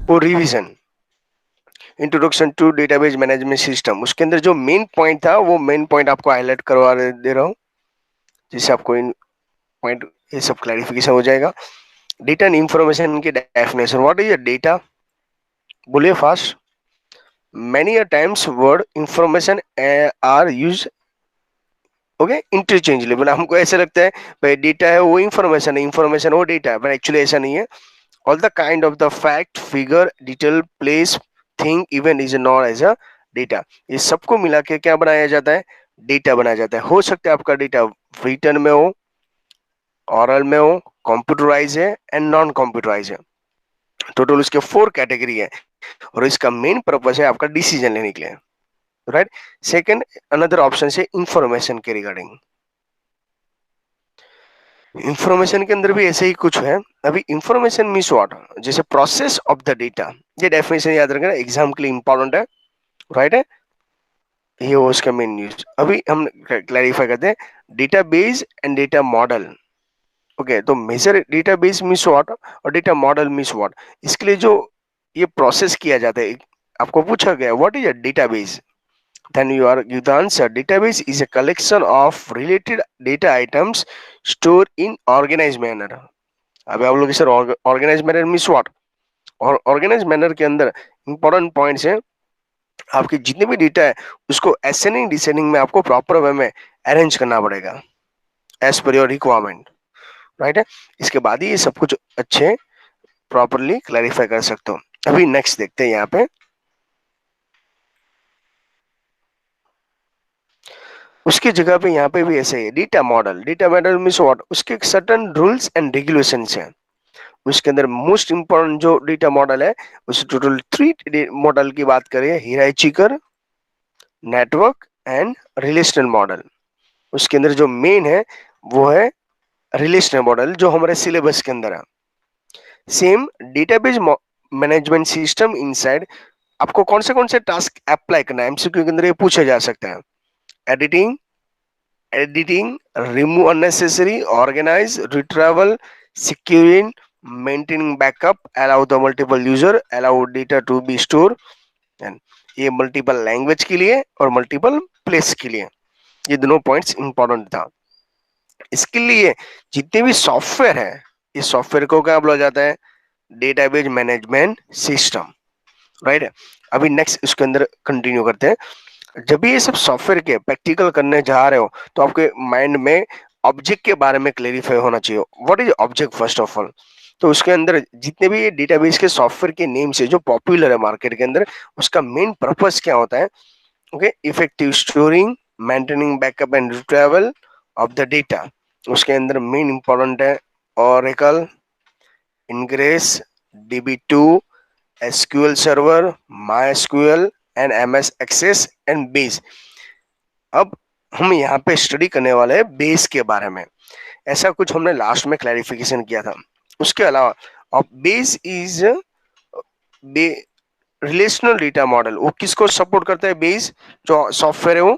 वो revision, introduction to database management system, उसके अंदर जो मेन पॉइंट था वो मेन पॉइंट आपको हाईलाइट करवा दे रहा हूँ, जिससे आपको इन पॉइंट ये सब क्लैरिफिकेशन हो जाएगा। डेटा एंड इंफॉर्मेशन की definition, what is a data, बोलिए fast. Many a times word information are used, okay, interchangeably, मतलब हमको ऐसा लगता है भाई डेटा है वो इंफॉर्मेशन वो डेटा है, पर एक्चुअली ऐसा नहीं है। All the kind of the fact, figure, detail, place, thing, even is not as a data. ये सबको मिला के क्या बनाया जाता है, डेटा बनाया जाता है। हो सकता है आपका डेटा रिटर्न में हो, ऑरल में हो, कंप्यूटराइज है एंड नॉन कंप्यूटराइज है। टोटल उसके 4 कैटेगरी है और इसका मेन पर्पस है आपका डिसीजन लेने के लिए, राइट। सेकंड, अनदर ऑप्शन है इंफॉर्मेशन के रिगार्डिंग। इंफॉर्मेशन के अंदर भी ऐसे ही कुछ है। अभी इंफॉर्मेशन मीन्स व्हाट, जैसे प्रोसेस ऑफ द डेटा, ये डेफिनेशन याद रखना, एग्जाम के लिए इंपॉर्टेंट है, राइट है। ये वो उसका मेन न्यूज। अभी हम क्लैरिफाई करते हैं database and data model. Okay, तो मेजर डेटाबेस मीन्स व्हाट और डेटा मॉडल मीन्स व्हाट। इसके लिए जो ये प्रोसेस किया जाता है, आपको पूछा गया what is a database, then you are give the answer. Database is a collection of related data items stored in organized manner. अभी आप लोग sir organise manner means what, और ऑर्गेनाइज मैनर के अंदर इंपॉर्टेंट पॉइंट्स हैं, आपके जितने भी डेटा है उसको असेंडिंग डिसेंडिंग में आपको प्रॉपर वे में अरेंज करना पड़ेगा as per your requirement, right है। इसके बाद ही ये सब कुछ अच्छे प्रॉपरली क्लैरिफाई कर सकते हो। अभी नेक्स्ट देखते हैं यहाँ पे, उसकी जगह पे यहाँ पे भी ऐसे है data model. Data model means what, उसके सर्टेन रूल्स एंड रेगुलेशंस हैं। उसके अंदर मोस्ट इंपॉर्टेंट जो डेटा मॉडल है, उस टोटल 3 मॉडल की बात करें, हिराचिकल, नेटवर्क एंड रिलेशनल मॉडल। उसके अंदर जो मेन है वो है रिलेशनल मॉडल, जो हमारे सिलेबस के अंदर है। Same database management system inside आपको कौन से टास्क अप्लाई करना है, एमसीक्यू के अंदर ये पूछा जा सकता है। Editing, remove unnecessary, organize, retrieval, securing, maintaining backup, allow the multiple user, allow data to be stored, and ये मल्टीपल लैंग्वेज के लिए और मल्टीपल प्लेस के लिए, ये दोनों पॉइंट्स इंपॉर्टेंट था। इसके लिए जितने भी सॉफ्टवेयर है, इस सॉफ्टवेयर को क्या बोला जाता है, डेटाबेस मैनेजमेंट सिस्टम, राइट। अभी नेक्स्ट इसके अंदर कंटिन्यू करते हैं। जब भी ये सब सॉफ्टवेयर के प्रैक्टिकल करने जा रहे हो तो आपके माइंड में ऑब्जेक्ट के बारे में क्लेरिफाई होना चाहिए। What is object first of all, तो उसके अंदर जितने भी ये डेटाबेस के सॉफ्टवेयर के नेम से जो पॉपुलर है मार्केट के अंदर, उसका मेन पर्पस क्या होता है, okay, effective storing, maintaining backup and retrieval of the data. उसके अंदर मेन इंपॉर्टेंट है Oracle, Ingres, DB2, SQL server, MySQL and MS access and base. अब हम यहाँ पे स्टडी करने वाले हैं बेस के बारे में। ऐसा कुछ हमने लास्ट में क्लैरिफिकेशन किया था। उसके अलावा अब base is relational data model, वो किसको सपोर्ट करता है, बेस जो सॉफ्टवेयर है वो,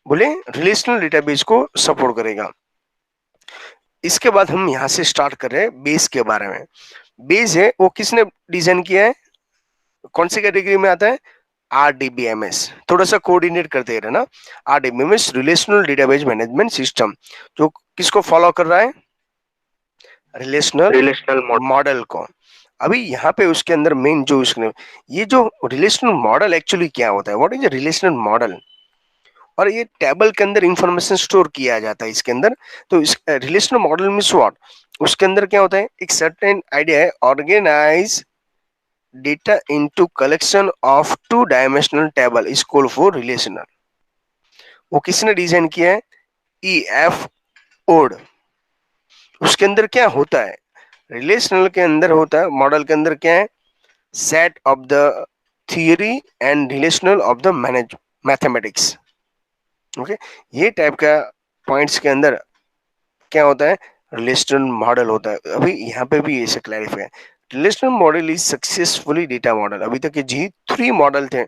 बोले रिलेशनल डेटाबेस को सपोर्ट करेगा। इसके बाद हम यहाँ से स्टार्ट कर रहे हैं बेस के बारे में। बेस है वो किसने डिजाइन किया है, कौन सी कैटेगरी में आता है, RDBMS। थोड़ा सा कोऑर्डिनेट करते रहना। RDBMS relational database management system, जो किसको फॉलो कर रहा है, रिलेशनल रिलेशनल मॉडल को। अभी यहाँ पे उसके अंदर मेन जो उसने, ये जो रिलेशनल मॉडल एक्चुअली क्या होता है, व्हाट इज रिलेशनल मॉडल, और ये टेबल के अंदर इंफॉर्मेशन स्टोर किया जाता है इसके अंदर। तो इस रिलेशनल मॉडल मींस व्हाट, उसके अंदर क्या होता है, एक सर्टेन आइडिया है, organise data into collection of 2 dimensional table is called for relational. वो किसने डिजाइन किया है, EF ओड। उसके अंदर क्या होता है, रिलेशनल के अंदर होता है, मॉडल के अंदर क्या है, set of the theory and relational of the manage mathematics. Okay, ये टाइप का पॉइंट्स के अंदर क्या होता है, रिलेशनल मॉडल होता है। अभी यहाँ पे भी ऐसे क्लैरिफाई है, relational model is successfully data model. अभी तक के जी 3 मॉडल थे,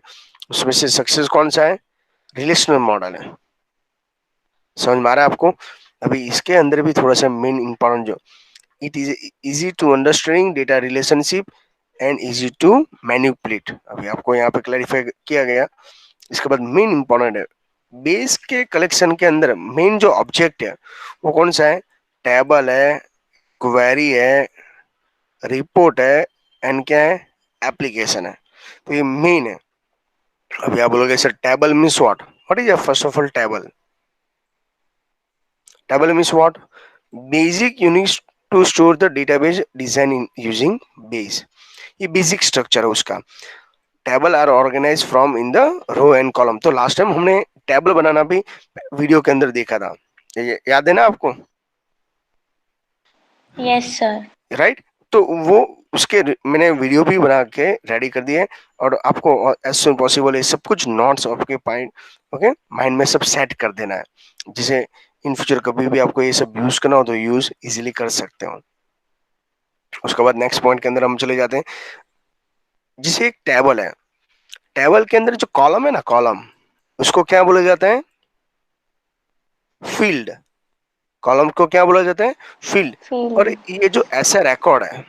उसमें से सक्सेस कौन सा है, रिलेशनल मॉडल है। समझ में आ रहा है आपको। अभी इसके अंदर भी थोड़ा सा मेन इंपॉर्टेंट जो, it is easy to understanding data relationship and easy to manipulate. अभी आपको यहाँ पे क्लैरिफाई किया गया। इसके बाद मेन इंपॉर्टेंट है, बेस के कलेक्शन के अंदर मेन जो ऑब्जेक्ट है वो कौन सा है? टेबल है, क्वेरी है, रिपोर्ट है, एंड क्या है? एप्लीकेशन है। तो ये मेन है। अभी आप बोलोगे sir table means what is first of all table? Table means what? Basic units to store the database design in using base. ये बेसिक स्ट्रक्चर है उसका। Table are organise from in the row and column. तो last time हमने table बनाना भी video के अंदर देखा था, ये याद है ना आपको? Yes sir. राइट। तो वो उसके मैंने वीडियो भी बना के रेडी कर दिए, और आपको एज सुन पॉसिबल ये सब कुछ नोट्स आपके पॉइंट ओके माइंड में सब सेट कर देना है, जिसे इन फ्यूचर कभी भी आपको ये सब यूज करना हो तो यूज इजीली कर सकते हो। उसके बाद नेक्स्ट पॉइंट के अंदर हम चले जाते हैं, जिसे एक टेबल है, टेबल के अंदर जो कॉलम है ना, कॉलम, उसको क्या बोला जाता है? फील्ड। कॉलम को क्या बोला जाता है? फील्ड। और फील्ड। ये जो ऐसा रिकॉर्ड है,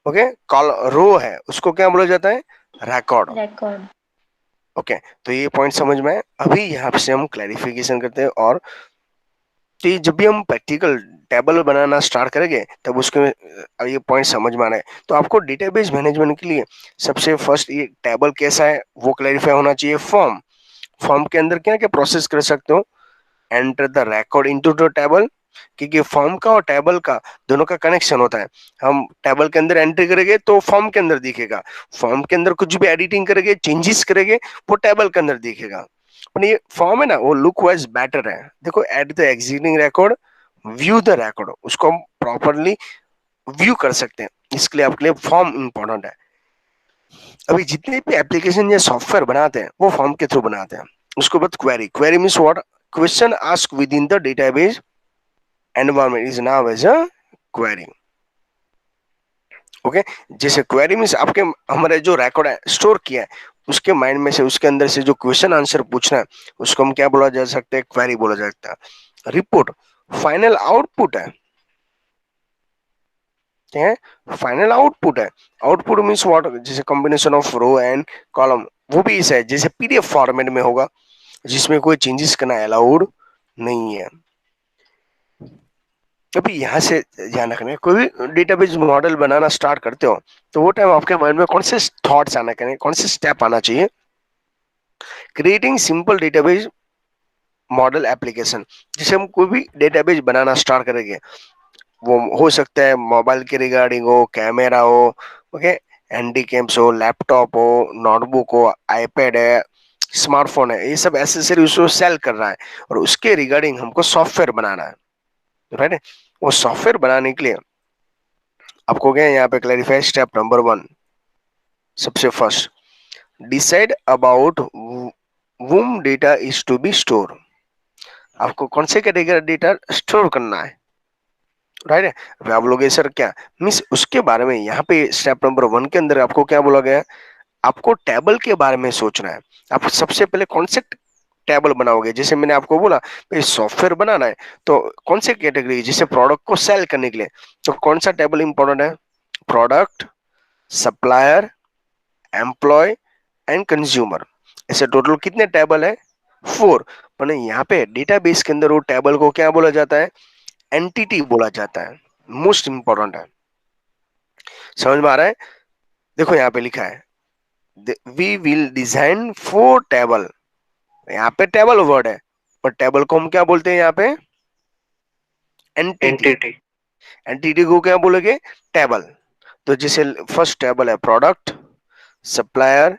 ओके, कॉल रो है, उसको क्या बोला जाता है? रिकॉर्ड। रिकॉर्ड। ओके, तो ये पॉइंट समझ में आए। अभी यहाँ से हम क्लैरिफिकेशन करते हैं, और तो ये जब भी हम प्रैक्टिकल टेबल बनाना स्टार्ट करेंगे तब उसके ये पॉइंट समझ में आना है। तो आपको डेटाबेस मैनेजमेंट के लिए सबसे फर्स्ट ये टेबल कैसा है वो क्लैरिफाई होना चाहिए। फॉर्म, फॉर्म के अंदर क्या क्या प्रोसेस कर सकते हो? Enter the record into the table, क्योंकि फॉर्म का और टेबल का दोनों का कनेक्शन होता है। हम टेबल के अंदर एंट्री करेंगे तो फॉर्म के अंदर दिखेगा, फॉर्म के अंदर कुछ भी एडिटिंग करेंगे, चेंजेस करेंगे, वो टेबल के अंदर दिखेगा। पर ये फॉर्म है ना, वो लुक वाइज बेटर है। देखो, at the existing record, view the record, उसको हम प्रॉपरली व्यू कर सकते हैं। इसके लिए आपके लिए फॉर्म इंपॉर्टेंट है। अभी जितने भी एप्लीकेशन या सॉफ्टवेयर बनाते हैं वो फॉर्म के थ्रू बनाते हैं। उसके बाद query, query means what? Question ask with in the database environment is now as a query. Okay, जैसे क्वेरी मीन्स आपके हमारे जो रिकॉर्ड है स्टोर किया है, उसके माइंड में से उसके अंदर से जो क्वेश्चन आंसर पूछना है उसको हम क्या बोला जा सकता है? क्वेरी बोला जाता है। रिपोर्ट फाइनल आउटपुट है, क्या है? फाइनल आउटपुट है। Output means what? जैसे combination of row and column, वो भी इसे है जैसे पीडीएफ फॉर्मेट में होगा, जिसमें कोई चेंजेस करना अलाउड नहीं है। अभी यहाँ से ध्यान रखना है, कोई भी डेटाबेस मॉडल बनाना स्टार्ट करते हो तो वो टाइम आपके माइंड में कौन से थॉट्स आना चाहिए, कौन से स्टेप आना चाहिए? Creating simple database model application. जैसे हम कोई भी डेटाबेस बनाना स्टार्ट करेंगे, वो हो सकता है मोबाइल के रिगार्डिंग हो, कैमरा हो, ओके, एनडी कैम्स हो, लैपटॉप हो, नोटबुक हो, आईपैड है, स्मार्टफोन है, ये सब एसेसरी उसको सेल कर रहा है, और उसके रिगार्डिंग हमको सॉफ्टवेयर बनाना है, राइट है? वो सॉफ्टवेयर बनाने के लिए आपको क्या यहाँ पे क्लैरिफाई, स्टेप नंबर 1, सबसे first, decide about whom data is to be store. आपको कौन से कैटेगरी डेटा स्टोर करना है, राइट है? अभी आप लोग सर क्या मीन्स उसके बारे में यहाँ पे स्टेप नंबर 1 के अंदर आपको क्या बोला गया है? आपको टेबल के बारे में सोचना है। आप सबसे पहले कौन से टेबल बनाओगे? जैसे मैंने आपको बोला सॉफ्टवेयर बनाना है, तो कौन से कैटेगरी, जैसे प्रोडक्ट को सेल करने के लिए, तो कौन सा टेबल इंपॉर्टेंट है? Product, supplier, employ and consumer. ऐसे टोटल कितने टेबल है? 4। पर यहाँ पे डेटाबेस के अंदर वो टेबल को क्या बोला जाता है? एंटिटी बोला जाता है। मोस्ट इंपॉर्टेंट है। समझ में आ रहा है? देखो यहाँ पे लिखा है, वी विल डिजाइन 4 टेबल। यहाँ पे टेबल वर्ड है, पर टेबल को हम क्या बोलते हैं यहाँ पे? एंटिटी। एंटिटी। एंटिटी को क्या बोलोगे? टेबल। तो जैसे फर्स्ट टेबल है product, supplier,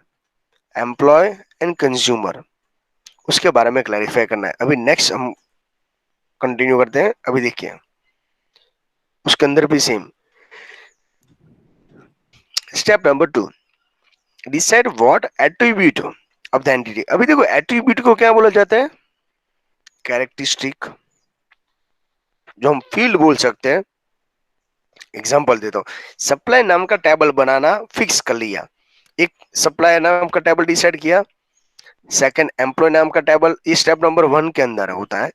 employ and consumer, उसके बारे में क्लैरिफाई करना है। अभी नेक्स्ट हम कंटिन्यू करते हैं। अभी देखिए उसके अंदर भी same step number 2, decide what attribute of the entity. अभी देखो एट्रीब्यूट को क्या बोला जाता है? कैरेक्टरिस्टिक, जो हम फील्ड बोल सकते हैं। एग्जांपल देता हूँ, सप्लाई नाम का टेबल बनाना फिक्स कर लिया, एक सप्लाई नाम का टेबल डिसाइड किया। सेकंड, एम्प्लॉय नाम का टेबल, इस स्टेप नंबर 1 के अंदर होता है।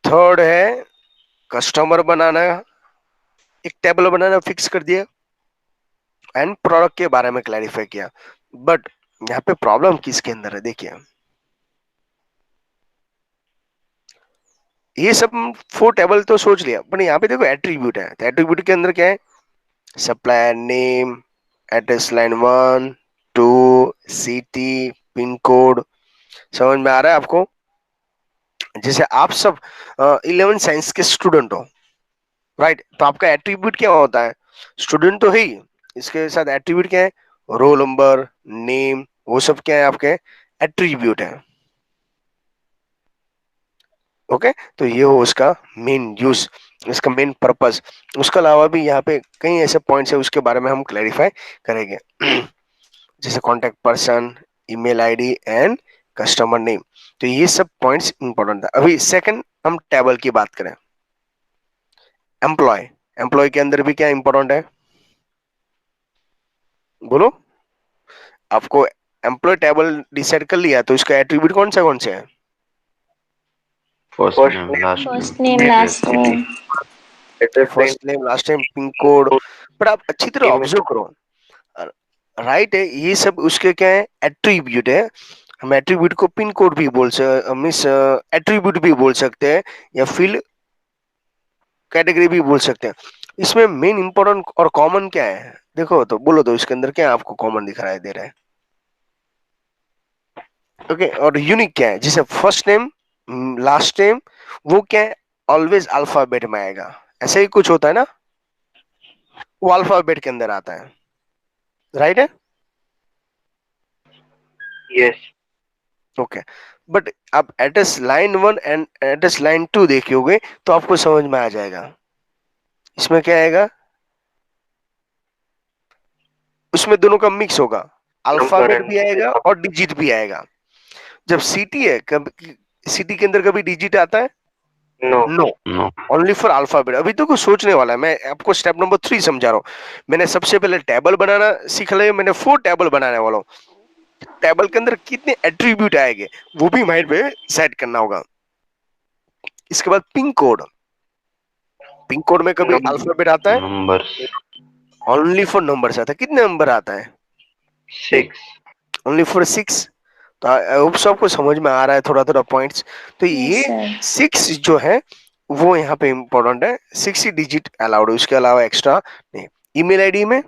थर्ड है कस्टमर बनाना, एक टेबल बनाना फिक्स कर दिया एंड प्रोडक्ट के बारे में क्लैरिफाई किया। बट यहाँ पे प्रॉब्लम किसके अंदर है देखिए, ये सब फोर टेबल तो सोच लिया, पर यहाँ पे देखो एट्रीब्यूट है, तो एट्रीब्यूट के अंदर क्या है, supplier name, address line 1, 2, city, pin code. समझ में आ रहा है आपको? जैसे आप सब 11 साइंस के स्टूडेंट हो, राइट, तो आपका एट्रीब्यूट क्या होता है, स्टूडेंट तो है ही, इसके साथ एट्रीब्यूट क्या है, रोल नंबर, नेम, वो सब क्या है आपके एट्रीब्यूट है। ओके, तो ये हो उसका मेन यूज, इसका मेन पर्पस। उसके अलावा भी यहाँ पे कई ऐसे पॉइंट्स है, उसके बारे में हम क्लैरिफाई करेंगे। जैसे contact person, email ID and customer name, तो ये सब पॉइंट्स इंपॉर्टेंट है। अभी सेकंड हम टेबल की बात करें, एम्प्लॉय, एम्प्लॉय के अंदर भी क्या इंपॉर्टेंट है, बोलो, आपको एम्प्लॉय टेबल डिसाइड कर लिया, तो इसका एट्रीब्यूट कौन से है, first first name, name, last First name, name, address, last city, name. First name, last name, pin code. पर आप अच्छी तरह ऑब्जर्व करो, राइट है, ये सब उसके क्या है, एट्रीब्यूट है। हम एट्रीब्यूट को पिन कोड भी बोल सकते, मीन्स एट्रीब्यूट भी बोल सकते हैं, या फील्ड कैटेगरी भी बोल सकते हैं। इसमें मेन इंपॉर्टेंट और कॉमन क्या है, देखो तो बोलो, तो इसके अंदर क्या आपको कॉमन दिखाई दे रहा है, ओके, और यूनिक क्या है, जैसे फर्स्ट नेम, लास्ट नेम, वो क्या है, ऑलवेज अल्फाबेट में आएगा, ऐसे ही कुछ होता है ना, वो अल्फाबेट के अंदर आता है, राइट है, यस, ओके। बट आप address line 1 and address line 2 देखोगे तो आपको समझ में आ जाएगा, इसमें क्या आएगा, उसमें दोनों का मिक्स होगा, अल्फाबेट भी आएगा और डिजिट भी आएगा। जब सिटी है, कभी सिटी के अंदर कभी डिजिट आता है, no, no, no, only for alphabet. अभी तो कुछ सोचने वाला है, मैं आपको स्टेप नंबर 3 समझा रहा हूँ। मैंने सबसे पहले टेबल बनाना सीख लिया, मैंने 4 टेबल बनाने वाला हूँ। टेबल के अंदर कितने एट्रीब्यूट आएंगे वो भी माइंड में सेट करना होगा। इसके बाद पिन कोड, पिन कोड में कभी अल्फाबेट आता है, नंबर्स, ओनली फॉर नंबर्स आता है, कितने नंबर आता है, 6, ओनली फॉर 6। तो आई होप सबको समझ में आ रहा है थोड़ा थोड़ा पॉइंट्स। तो Yes, ये sir. 6 जो है वो यहाँ पे इंपॉर्टेंट है, 6 ही डिजिट अलाउड है, उसके अलावा एक्स्ट्रा नहीं। ईमेल आईडी में,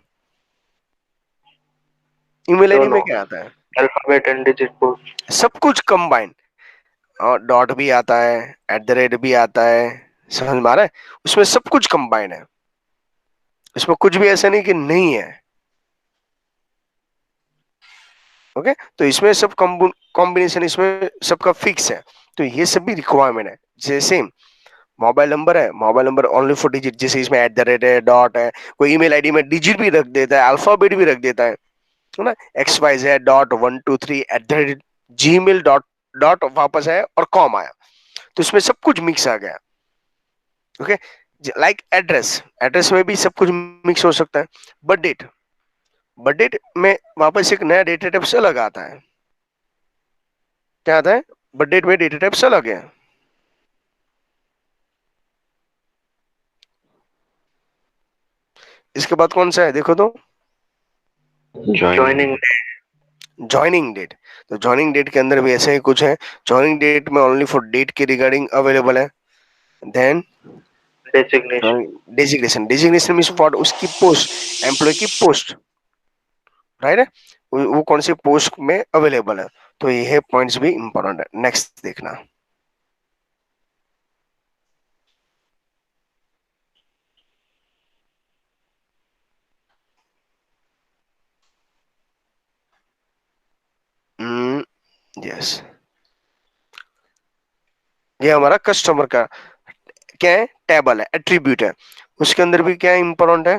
ईमेल आईडी में दोनों क्या आता है, अल्फाबेट एंड डिजिट बोथ, सब कुछ कंबाइन, और डॉट भी आता है, एट द रेट भी आता है, समझ में आ रहा है, उसमें सब कुछ कंबाइन है, उसमें कुछ भी ऐसा नहीं कि नहीं है। ओके, तो इसमें सब कॉम्बिनेशन इसमें सबका फिक्स है, तो ये सब भी रिक्वायरमेंट है। जैसे मोबाइल नंबर है, mobile number only for digit, जैसे इसमें एट द रेट है, डॉट है, कोई ईमेल आईडी में डिजिट भी रख देता है, अल्फाबेट भी रख देता है ना, XYZ.123 gmail डॉट डॉट वापस आया और कॉम आया, तो इसमें सब कुछ मिक्स आ गया। ओके, लाइक एड्रेस, एड्रेस में भी सब कुछ मिक्स हो सकता है। बट डेट में वापस एक नया डेटा टाइप से अलग आता है, क्या आता है, बट डेट में डेटा टाइप से अलग है। इसके बाद कौन सा है देखो तो, ज्वाइनिंग, ज्वाइनिंग डेट। तो ज्वाइनिंग डेट के अंदर भी ऐसा ही कुछ है, ज्वाइनिंग डेट में ओनली फॉर डेट के रिगार्डिंग अवेलेबल है। Then designation, designation, designation means for उसकी पोस्ट, एम्प्लॉय की पोस्ट, राइट है, वो कौन सी पोस्ट में अवेलेबल है। तो ये पॉइंट्स भी इंपॉर्टेंट है। नेक्स्ट देखना, यस, ये हमारा कस्टमर का क्या है, टेबल है, एट्रीब्यूट है, उसके अंदर भी क्या इंपॉर्टेंट है,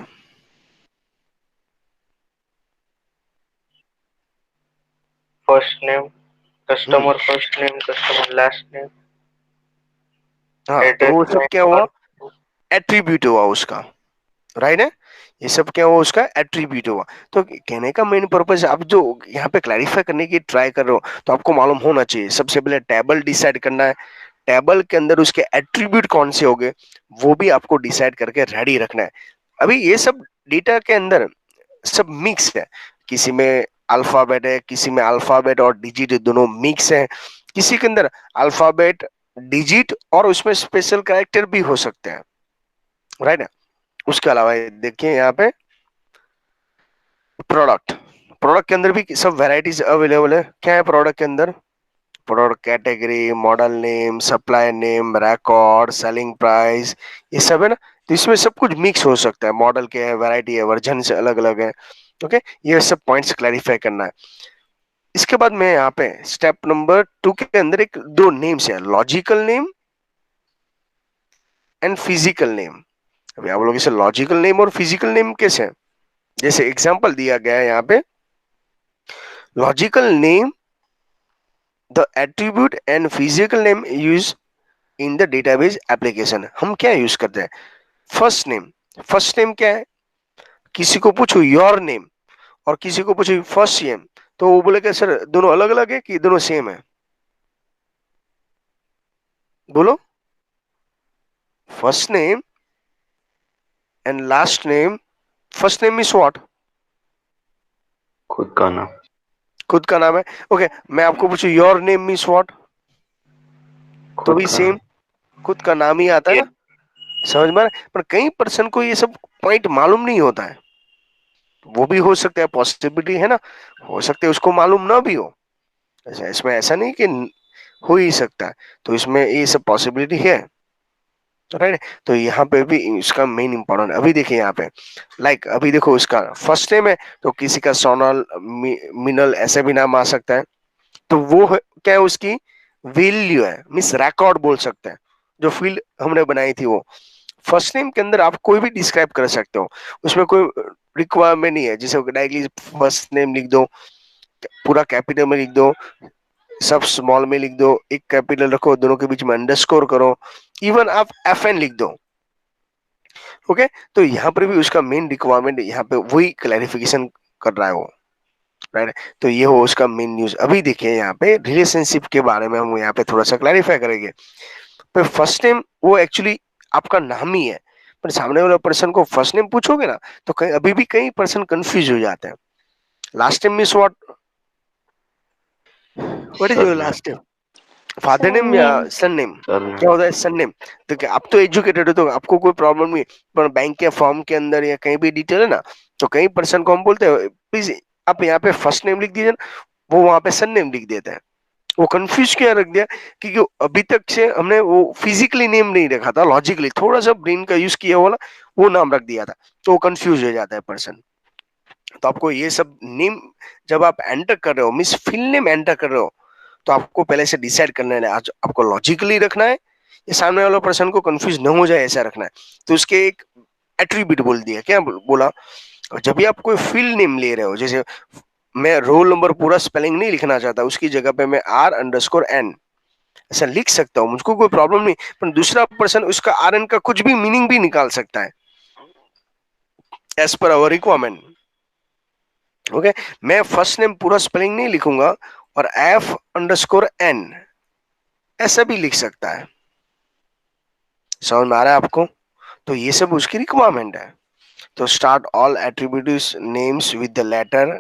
first name, customer first name, customer last name, हाँ, तो वो एड्रेस सब क्या हुआ, एट्रीब्यूट हुआ उसका, राइट है, ये सब क्या हुआ, उसका एट्रीब्यूट हुआ। तो कहने का मेन पर्पज, आप जो यहाँ पे क्लैरिफाई करने की ट्राई कर रहे हो, तो आपको मालूम होना चाहिए, सबसे पहले टेबल डिसाइड करना है, टेबल के अंदर उसके एट्रीब्यूट कौन से होंगे वो भी आपको डिसाइड करके रेडी रखना है। अभी ये सब डेटा के अंदर सब मिक्स है, किसी में अल्फाबेट है, किसी में अल्फाबेट और डिजिट दोनों मिक्स है, किसी के अंदर अल्फाबेट, डिजिट और उसमें स्पेशल कैरेक्टर भी हो सकते हैं, राइट। उसके अलावा देखिए यहाँ पे प्रोडक्ट, प्रोडक्ट के अंदर भी सब वैरायटीज अवेलेबल है। क्या है प्रोडक्ट के अंदर? Product category, model name, supplier name, record, selling price, ये सब है ना। तो इसमें सब कुछ मिक्स हो सकता है, मॉडल के है, वैरायटी है, वर्जन से अलग अलग है। ओके, ये सब पॉइंट्स क्लैरिफाई करना है। इसके बाद में यहाँ पे स्टेप नंबर 2 के अंदर एक दो नेम्स है, logical name and physical name. अभी आप लोग इसे लॉजिकल नेम और फिजिकल नेम कैसे है? जैसे एग्जांपल दिया गया है यहाँ पे, logical name the attribute and physical name use in the database application. हम क्या यूज करते हैं? First name. फर्स्ट नेम क्या है? किसी को पूछो योर नेम और किसी को पूछो फर्स्ट नेम, तो वो बोलेगा सर दोनों अलग अलग है कि दोनों सेम है? बोलो। First name and last name. First name is what? खुद का नाम। खुद का नाम है। ओके, मैं आपको पूछू योर नेम मीन्स व्हाट? तो खुद भी का सेम, खुद का नाम ही आता है ना। समझ में आ रहा है? पर कई पर्सन को ये सब पॉइंट मालूम नहीं होता है, वो भी हो सकता है, पॉसिबिलिटी है ना, हो सकता है उसको मालूम ना भी हो। इसमें ऐसा नहीं कि हो ही सकता है, तो इसमें ये सब पॉसिबिलिटी है, राइट। तो यहाँ पे भी इसका मेन इंपॉर्टेंट, अभी देखिए यहाँ पे अभी देखो इसका फर्स्ट नेम है, तो किसी का सोनल, मिनल ऐसे भी नाम आ सकता है। तो वो क्या है? उसकी वैल्यू है, मीन्स रिकॉर्ड बोल सकते हैं, जो फील्ड हमने बनाई थी वो। फर्स्ट नेम के अंदर आप कोई भी डिस्क्राइब कर सकते हो, उसमें कोई रिक्वायरमेंट नहीं है, जैसे डायरेक्टली फर्स्ट नेम लिख दो, पूरा कैपिटल में लिख दो, सब स्मॉल में लिख दो, एक कैपिटल रखो, दोनों के बीच में अंडरस्कोर करो, इवन आप एफ एन लिख दो। ओके, तो यहाँ पर भी उसका मेन रिक्वायरमेंट यहाँ पे वही क्लैरिफिकेशन कर रहा है वो, राइट। तो ये हो उसका मेन न्यूज। अभी देखिए यहाँ पे रिलेशनशिप के बारे में हम यहाँ पे थोड़ा सा क्लैरिफाई करेंगे। पर फर्स्ट नेम वो एक्चुअली आपका नाम ही है, पर सामने वाले पर्सन को फर्स्ट नेम पूछोगे ना, तो कहीं अभी भी कई पर्सन कंफ्यूज हो जाते हैं। Last name means what? What is your surname. Last name? Father name या सरनेम। सन नेम? क्या सरनेम। होता है सन नेम? तो क्या आप तो एजुकेटेड हो, तो आपको कोई प्रॉब्लम नहीं, पर बैंक के फॉर्म के अंदर या कहीं भी डिटेल है ना, तो कई पर्सन को हम बोलते हैं प्लीज आप यहाँ पे फर्स्ट नेम लिख दीजिए ना, वो वहां पे सन नेम लिख देते हैं। वो कंफ्यूज क्या रख दिया, क्योंकि अभी तक से हमने वो फिजिकली नेम नहीं रखा था, लॉजिकली थोड़ा सा ब्रेन का यूज किया वाला वो नाम रख दिया था, तो वो कंफ्यूज हो जाता है पर्सन। तो आपको ये सब नेम जब आप एंटर कर रहे हो, मीन्स फिल नेम एंटर कर रहे हो, तो आपको पहले से डिसाइड करना है आज आपको लॉजिकली रखना है या सामने वाला पर्सन को कंफ्यूज न हो जाए ऐसा रखना है। तो उसके एक एट्रीब्यूट बोल दिया, क्या बोला, जब भी आप कोई फिल नेम ले रहे हो, जैसे मैं रोल नंबर पूरा स्पेलिंग नहीं लिखना चाहता, उसकी जगह पे मैं आर अंडरस्कोर एन ऐसा लिख सकता हूँ, मुझको कोई प्रॉब्लम नहीं, पर दूसरा पर्सन उसका आर एन का कुछ भी मीनिंग भी निकाल सकता है एज पर अवर रिक्वायरमेंट। ओके, मैं फर्स्ट नेम पूरा स्पेलिंग नहीं लिखूंगा और एफ अंडरस्कोर एन ऐसा भी लिख सकता है। समझ में आ रहा है आपको? तो ये सब उसकी रिक्वायरमेंट है। तो start all attributes names with the letter.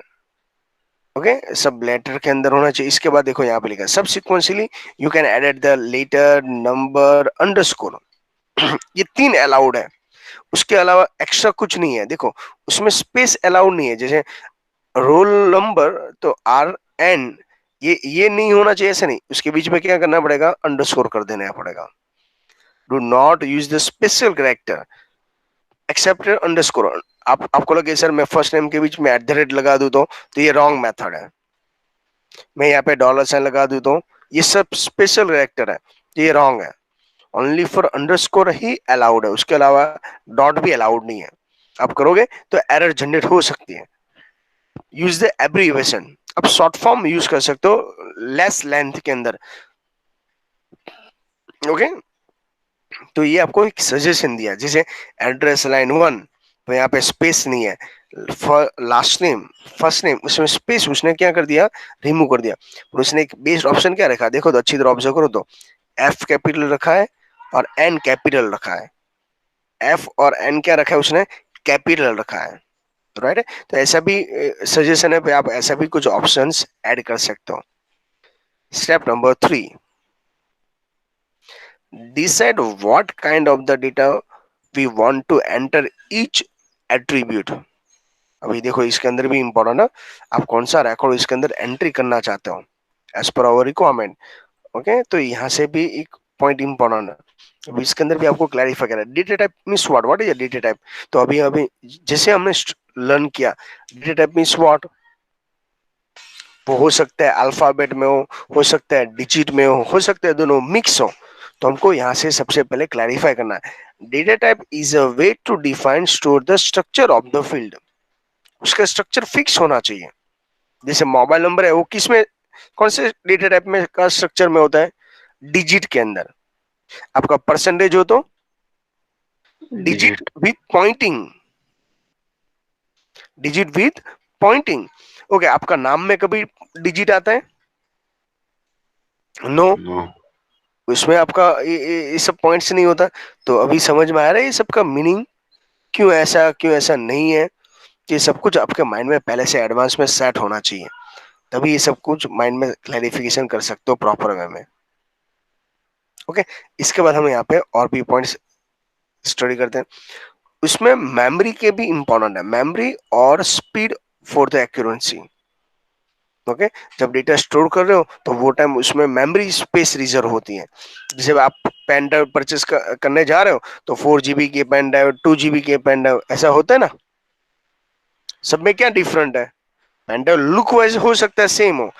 Okay, सब लेटर के अंदर होना चाहिए। इसके बाद देखो यहाँ पे लिखा है सब sequentially you can edit the letter number underscore. ये तीन अलाउड है, उसके अलावा एक्स्ट्रा कुछ नहीं है। देखो उसमें स्पेस अलाउड नहीं है, जैसे रोल नंबर तो आर एन, ये नहीं होना चाहिए, ऐसा नहीं, उसके बीच में क्या करना पड़ेगा, अंडरस्कोर कर देना पड़ेगा। Do not use the special character except underscore. आपको लगे सर मैं फर्स्ट नेम के बीच में एट द रेट लगा दूं तो ये रॉन्ग मेथड है। मैं यहाँ पे डॉलर साइन लगा दूं तो ये सब स्पेशल कैरेक्टर है, तो ये रॉन्ग है। Only for underscore he allowed है, उसके अलावा डॉट भी अलाउड नहीं है। आप करोगे तो एरर जनरेट हो सकती है। यूज द एब्रीविएशन, आप शॉर्ट फॉर्म यूज कर सकते हो लेस लेंथ के अंदर। ओके, तो ये आपको एक सजेशन दिया, जैसे एड्रेस लाइन 1, तो यहाँ पे स्पेस नहीं है, लास्ट नेम फर्स्ट नेम उसमें स्पेस उसने क्या कर दिया, रिमूव कर दिया। और उसने एक बेस्ड ऑप्शन क्या रखा, देखो तो अच्छी तरह ऑब्जर्व करो तो एफ कैपिटल रखा है और एन कैपिटल रखा है। एफ और एन क्या रखा है उसने, कैपिटल रखा है, राइट। तो ऐसा भी सजेशन है, आप ऐसा भी कुछ ऑप्शंस ऐड कर सकते हो। Step number 3, decide what kind of the data we want to enter each attribute. अभी देखो इसके अंदर भी इंपॉर्टेंट है, आप कौन सा रिकॉर्ड इसके अंदर एंट्री करना चाहते हो as per hour requirement. Okay, तो यहाँ से भी एक पॉइंट इंपॉर्टेंट है। अभी इसके अंदर भी आपको क्लैरिफाई करना है, data type means what is data type. तो अभी अभी जैसे हमने लर्न किया, डेटा टाइप मीन्स व्हाट, वो हो सकता है अल्फाबेट में हो सकता है डिजिट में हो सकता है दोनों मिक्स हो। तो हमको यहाँ से सबसे पहले क्लैरिफाई करना है, data type is a way to define store the structure of the field. उसका स्ट्रक्चर फिक्स होना चाहिए। जैसे मोबाइल नंबर है, वो किस में, कौन से डेटा टाइप में का स्ट्रक्चर में होता है, डिजिट के अंदर। आपका परसेंटेज हो तो digit digit. With pointing, digit with pointing. Okay, आपका नाम में कभी डिजिट आता है, नो, नो। उसमें आपका ये सब पॉइंट्स नहीं होता। तो अभी समझ में आ रहा है ये सब का मीनिंग, क्यों ऐसा नहीं है। ये सब कुछ आपके माइंड में पहले से एडवांस में सेट होना चाहिए, तभी ये सब कुछ माइंड में क्लैरिफिकेशन कर सकते हो प्रॉपर वे में। ओके, इसके बाद हम यहाँ पे और भी पॉइंट्स स्टडी करते हैं। उसमें मेमोरी के भी इंपॉर्टेंट है, मेमोरी और speed for the accuracy. Okay, जब डेटा स्टोर कर रहे हो तो वो टाइम उसमें मेमोरी स्पेस रिजर्व होती है। जैसे आप पेन ड्राइव परचेस करने जा रहे हो तो 4 GB के पेन ड्राइव, 2 GB के पेन ड्राइव, ऐसा होता है ना। सब में क्या डिफरेंट है, पेन ड्राइव लुक वाइज हो सकता है सेम हो,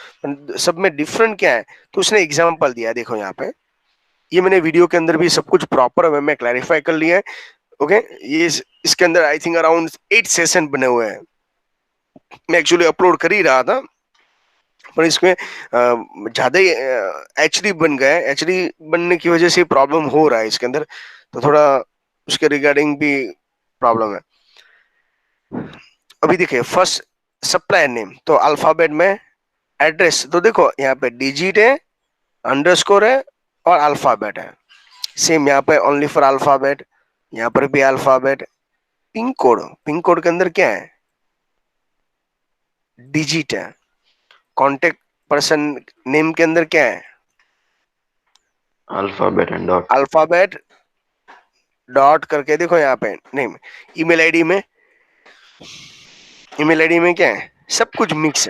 सब में डिफरेंट क्या है। तो उसने एग्जांपल दिया, देखो यहाँ पे, ये मैंने वीडियो के अंदर भी सब कुछ प्रॉपर वे में क्लैरिफाई कर लिया है। ओके, ये इसके अंदर आई थिंक अराउंड 8 सेशन बने हुए हैं। मैं एक्चुअली अपलोड कर ही रहा था, पर इसमें ज्यादा ही एचडी बन गया है। एचडी बनने की वजह से प्रॉब्लम हो रहा है इसके अंदर, तो थोड़ा उसके रिगार्डिंग भी प्रॉब्लम है। अभी देखिए, फर्स्ट सप्लायर नेम, तो अल्फाबेट में एड्रेस, तो देखो यहाँ पे डिजिट है, अंडरस्कोर है और अल्फाबेट है। सेम यहाँ पे ओनली फॉर अल्फाबेट, यहाँ पर भी alphabet. Pin code, pin code के अंदर क्या है, डिजिट है। कॉन्टेक्ट पर्सन नेम के अंदर क्या है, alphabet and dot. Alphabet dot करके, देखो यहाँ पे नेम। ईमेल आईडी में, ईमेल आईडी में क्या है, सब कुछ मिक्स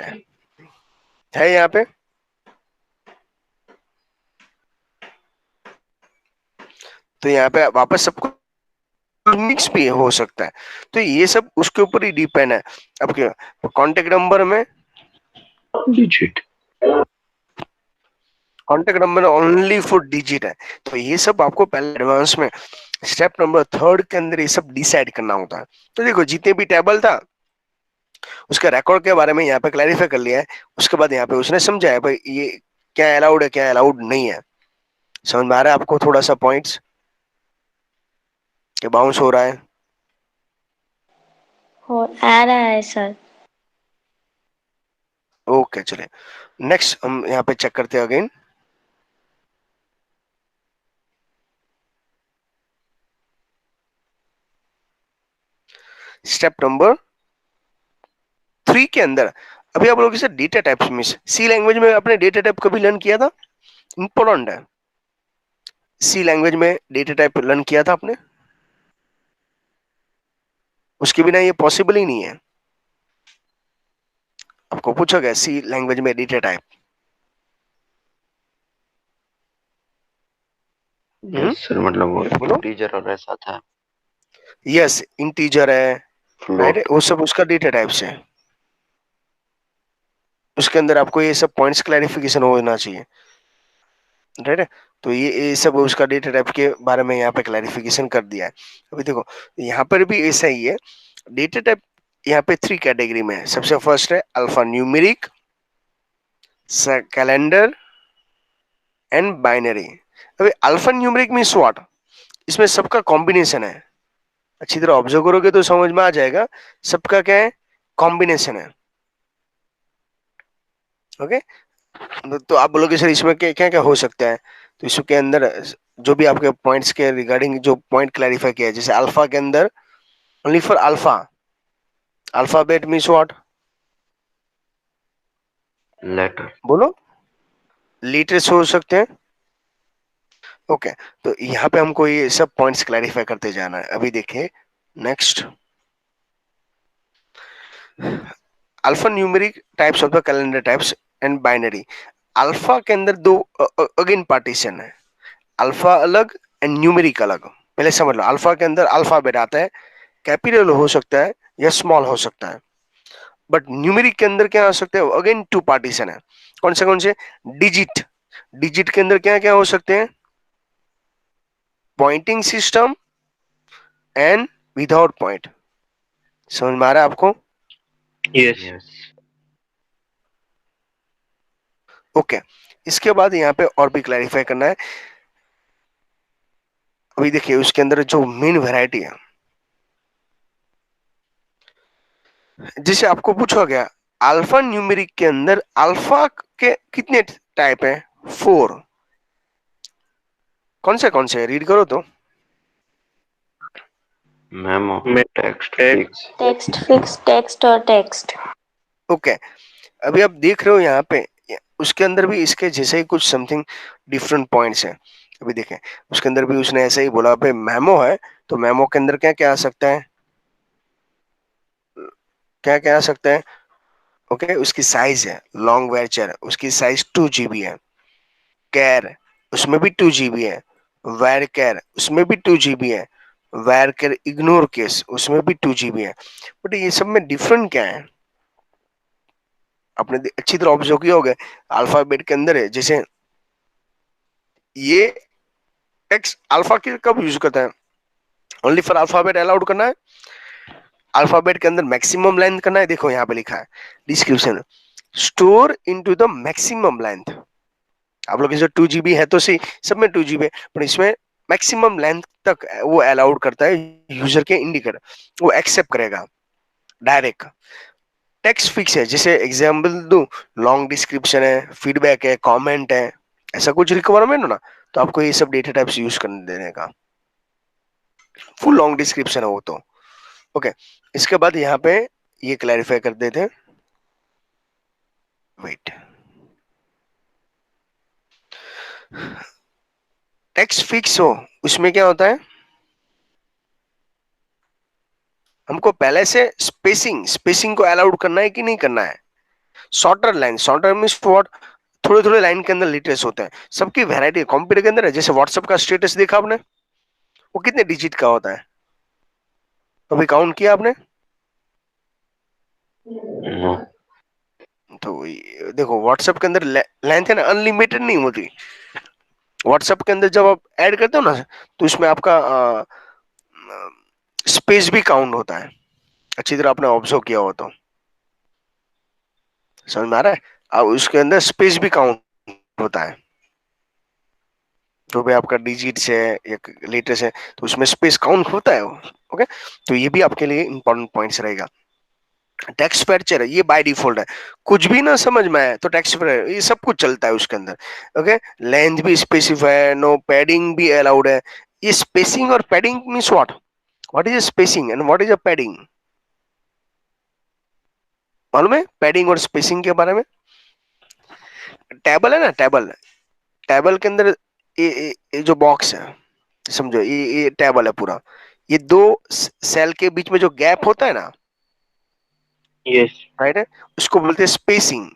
है यहाँ पे। तो यहाँ पे वापस सब कुछ मिक्स भी हो सकता है। तो ये सब उसके ऊपर ही डिपेंड है। आपके कॉन्टेक्ट नंबर में, digit. Contact number only for digit है। तो ये सब आपको पहले एडवांस में स्टेप नंबर 3 के अंदर ये सब डिसाइड करना होता है। तो देखो, जितने भी टेबल था उसका रिकॉर्ड के बारे में यहाँ पे क्लैरिफाई कर लिया है। उसके बाद यहाँ पे उसने समझाया भाई ये क्या अलाउड है, क्या अलाउड नहीं है। समझ में आ रहा है आपको थोड़ा सा पॉइंट्स के बाउंस हो रहा है। हो आ रहा है सर। ओके, चलिए नेक्स्ट हम यहाँ पे चेक करते हैं अगेन। स्टेप नंबर 3 के अंदर अभी आप लोग इसे डेटा टाइप्स में, सी लैंग्वेज में आपने डेटा टाइप कभी लर्न किया था, इंपॉर्टेंट है। सी लैंग्वेज में डेटा टाइप लर्न किया था आपने, उसके बिना ये पॉसिबल ही नहीं है। आपको पूछा गया सी लैंग्वेज में डेटा टाइप। यस सर, मतलब वो बोलो। इंटीजर और ऐसा था। यस, इंटीजर है, राइट, फ्लोट। वो सब उसका डेटा टाइप से है। उसके अंदर आपको ये सब पॉइंट्स क्लैरिफिकेशन होना चाहिए, राइट है। तो ये सब उसका डेटा टाइप के बारे में यहाँ पे क्लैरिफिकेशन कर दिया है। अभी देखो यहाँ पर भी ऐसा ही है, डेटा टाइप यहाँ पे 3 कैटेगरी में है। सबसे फर्स्ट है alpha numeric, calendar and binary. अभी अल्फा न्यूमेरिक मीन्स व्हाट, इसमें सबका कॉम्बिनेशन है। अच्छी तरह ऑब्जर्व करोगे तो समझ में आ जाएगा, सबका क्या है, कॉम्बिनेशन है। ओके, तो आप बोलोगे सर इसमें क्या क्या क्या हो सकता है। तो इसके अंदर जो भी आपके पॉइंट्स के रिगार्डिंग जो पॉइंट क्लैरिफाई किया है, जैसे अल्फा के अंदर Only for alpha. Alphabet means what? letter. बोलो. Letters हो सकते हैं. ओके, तो यहाँ पे हमको ये सब पॉइंट्स क्लैरिफाई करते जाना है. अभी देखिए next, alpha numeric types of the calendar types and binary. Alpha के अंदर दो अगेन पार्टीशन है. अल्फा अलग एंड न्यूमेरिक अलग. पहले समझ लो, अल्फा के अंदर अल्फाबेट आता है, कैपिटल हो सकता है या स्मॉल हो सकता है. बट न्यूमेरिक के अंदर क्या हो सकते हैं? अगेन टू पार्टीशन है. कौन से? डिजिट. डिजिट के अंदर क्या क्या हो सकते हैं? Pointing system and without point. समझ में आ रहा है आपको? Yes. Yes. ओके, इसके बाद यहाँ पे और भी क्लैरिफाई करना है. अभी देखिए उसके अंदर जो मेन वैरायटी है, जिसे आपको पूछा गया अल्फा न्यूमेरिक के अंदर अल्फा के कितने टाइप है? 4. कौन से रीड करो तो. Memo. Me- Text text. fix. Text fix text और टेक्स्ट. ओके, अभी आप देख रहे हो यहाँ पे उसके अंदर भी इसके जैसे ही कुछ समथिंग डिफरेंट पॉइंट्स हैं. अभी देखें उसके अंदर भी उसने ऐसे ही बोला पे मेमो है, तो मेमो के अंदर क्या क्या आ सकता है? क्या क्या आ सकता है? ओके, उसकी साइज है लॉन्ग वेरचर, उसकी साइज 2 GB है. कैर, उसमें भी 2 GB है. वैर कैर, उसमें भी 2 GB है. वैर कैर इग्नोर केस, उसमें भी 2 GB है. बट ये सब में डिफरेंट क्या है? आपने अच्छी तरह ऑब्जर्व किया होगा. अल्फाबेट के अंदर है, जैसे ये टेक्स्ट अल्फा के कब यूज करता है? ओनली फॉर अल्फाबेट अलाउड करना है. अल्फाबेट के अंदर मैक्सिमम लेंथ करना है. देखो यहाँ पे लिखा है description, store into the maximum length. आप लोग इसे 2 GB है तो सही, सब में 2 GB है, पर इसमें मैक्सिमम लेंथ तक वो अलाउड करता है यूजर के इंडिकेटर, वो एक्सेप्ट करेगा डायरेक्ट. टेक्स्ट फिक्स है, जैसे एग्जांपल दो, लॉन्ग डिस्क्रिप्शन है, फीडबैक है, कमेंट है, ऐसा कुछ रिक्वायरमेंट हो ना, तो आपको ये सब डेटा टाइप्स यूज करने देने का. फुल लॉन्ग डिस्क्रिप्शन है वो तो. ओके, इसके बाद यहाँ पे ये क्लैरिफाई कर देते हैं. वेट, टेक्स्ट फिक्स हो उसमें क्या होता है? हमको पहले से स्पेसिंग स्पेसिंग को अलाउड करना है कि नहीं करना है? Shorter line, shorter means what? थोड़े थोड़े लाइन के अंदर लिटरेस होते हैं. सबकी वैरायटी कंप्यूटर के अंदर है. जैसे व्हाट्सएप का स्टेटस देखा आपने, वो कितने डिजिट का होता है? कभी काउंट किया आपने? No. तो देखो व्हाट्सएप के अंदर लेंथ है ना, अनलिमिटेड नहीं होती. व्हाट्सएप के अंदर जब आप ऐड करते हो ना, तो उसमें आपका स्पेस भी काउंट होता है. अच्छी तरह आपने ऑब्जर्व किया हो तो समझ में आ रहा है. अब उसके अंदर स्पेस भी काउंट होता है. जो भी आपका डिजिट्स है या लेटर्स है, तो उसमें स्पेस काउंट होता है. ओके, तो ये भी आपके लिए इंपॉर्टेंट पॉइंट्स रहेगा. टेक्स्ट फैक्चर ये बाय डिफॉल्ट है. कुछ भी ना समझ में आए तो टेक्स्ट फैक्चर ये सब कुछ चलता है उसके अंदर. ओके, लेंथ भी स्पेसिफाई है, नो पैडिंग भी अलाउड है. ये स्पेसिंग और padding means what? What is spacing and what is a padding? मालूम है पैडिंग और स्पेसिंग के बारे में? टेबल है ना, टेबल, टेबल के अंदर ये जो बॉक्स है, समझो ये टेबल है पूरा. ये दो सेल के बीच में जो गैप होता है ना, Yes. राइट है, उसको बोलते हैं स्पेसिंग.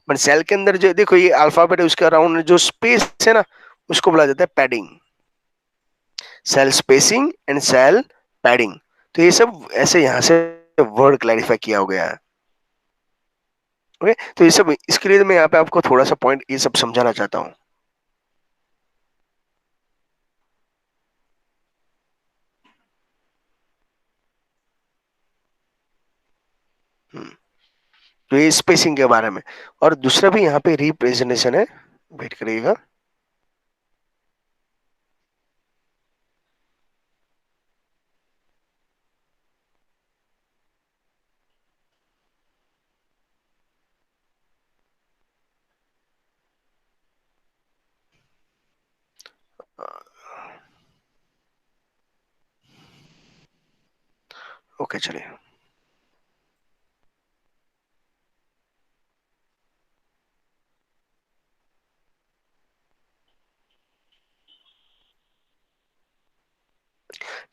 बट सेल के अंदर जो देखो ये अल्फाबेट है, उसके अराउंड जो स्पेस है ना, उसको बोला जाता है padding. Cell spacing and cell padding. तो ये सब ऐसे यहाँ से वर्ड क्लैरिफाई किया हो गया है. ओके, तो ये सब इसके लिए मैं यहाँ पे आपको थोड़ा सा पॉइंट ये सब समझाना चाहता हूँ. हम्म, तो ये स्पेसिंग के बारे में. और दूसरा भी यहाँ पे रिप्रेजेंटेशन है. वेट करिएगा. ओके चलिए।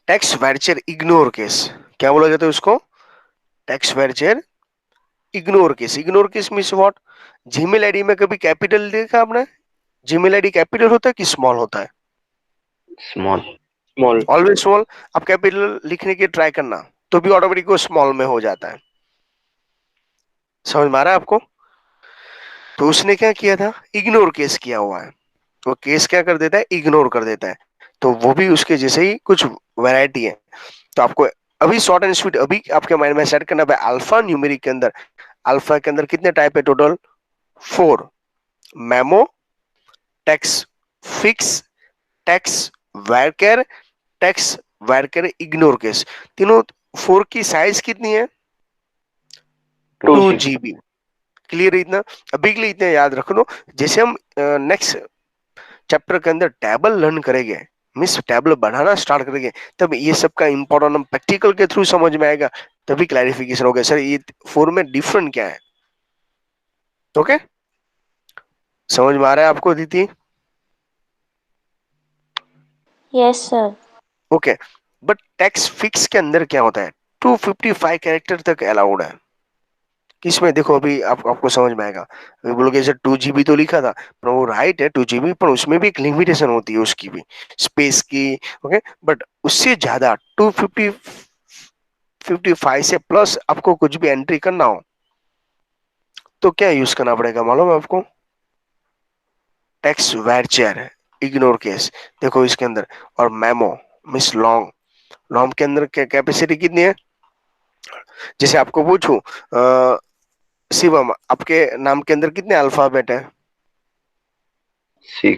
टेक्स्ट वर्चर इग्नोर केस, क्या बोला जाता है उसको? Text vulture ignore case. Ignore case means what? Gmail ID में कभी कैपिटल देखा आपने? जीमेल आईडी कैपिटल होता है कि स्मॉल होता है? स्मॉल। स्मॉल। Always small. आप कैपिटल लिखने की ट्राई करना, तो भी ऑटोमेटिक वो स्मॉल में हो जाता है। समझ में आ रहा है आपको? तो उसने क्या किया था? इग्नोर केस किया हुआ है। वो केस क्या कर देता है? इग्नोर कर देता है। तो वो भी उसके जैसे ही कुछ वैरायटी है। तो आपको अभी शॉर्ट एंड स्वीट अभी आपके माइंड में सेट करना है। अल्फा न्यूमेरिक के अंदर, अल्फा के अंदर कितने टाइप है total? 4। Memo, text fix, text varchar, text varchar ignore case. तीनों 4 की साइज कितनी है? 2 2 GB। जीबी। क्लियर है इतना? अभी के लिए इतना याद रख लो। जैसे हम नेक्स्ट चैप्टर के अंदर टेबल लर्न करेंगे, मिस टेबल बनाना स्टार्ट करेंगे, तब ये सब का इंपॉर्टेंट हम प्रैक्टिकल के थ्रू समझ में आएगा, तभी क्लैरिफिकेशन होगा सर ये 4 में डिफरेंट क्या है। ओके, समझ में आ रहा है आपको दीदी? Yes, sir. Okay, but text fix के अंदर क्या होता है? 255 कैरेक्टर तक अलाउड है। किसमें? देखो अभी आपको समझ में आएगा। अभी बोलोगे सर 2 GB तो लिखा था, पर वो राइट है 2 GB, पर उसमें भी एक लिमिटेशन होती है उसकी भी, स्पेस की। ओके, बट उससे ज्यादा 255 से प्लस आपको कुछ भी एंट्री करना हो तो क्या यूज करना पड़ेगा मालूम है आपको? Text vulture ignore case. देखो इसके अंदर, और मेमो मिस लॉन्ग, लॉन्ग के अंदर कैपेसिटी कितनी है? जैसे आपको पूछूं, शिवम आपके नाम के अंदर कितने अल्फाबेट है? 6।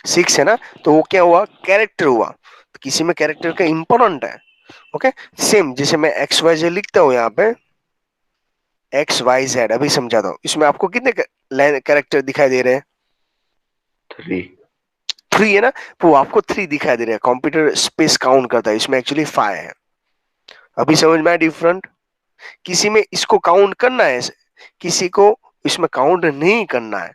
6 है ना? तो वो क्या हुआ? कैरेक्टर हुआ। तो किसी में कैरेक्टर का इंपॉर्टेंट है। ओके, सेम जैसे मैं एक्स वाई जेड लिखता हूँ यहाँ पे, एक्स वाई जेड अभी समझाता हूँ। इसमें आपको कितने कैरेक्टर दिखाई दे रहे हैं? 3। 3 है ना? तो वो आपको 3 दिखाई दे रहे हैं। कंप्यूटर स्पेस काउंट करता है, इसमें एक्चुअली 5 है। अभी समझ में आया डिफरेंट? किसी में इसको काउंट करना है, किसी को इसमें काउंट नहीं करना है।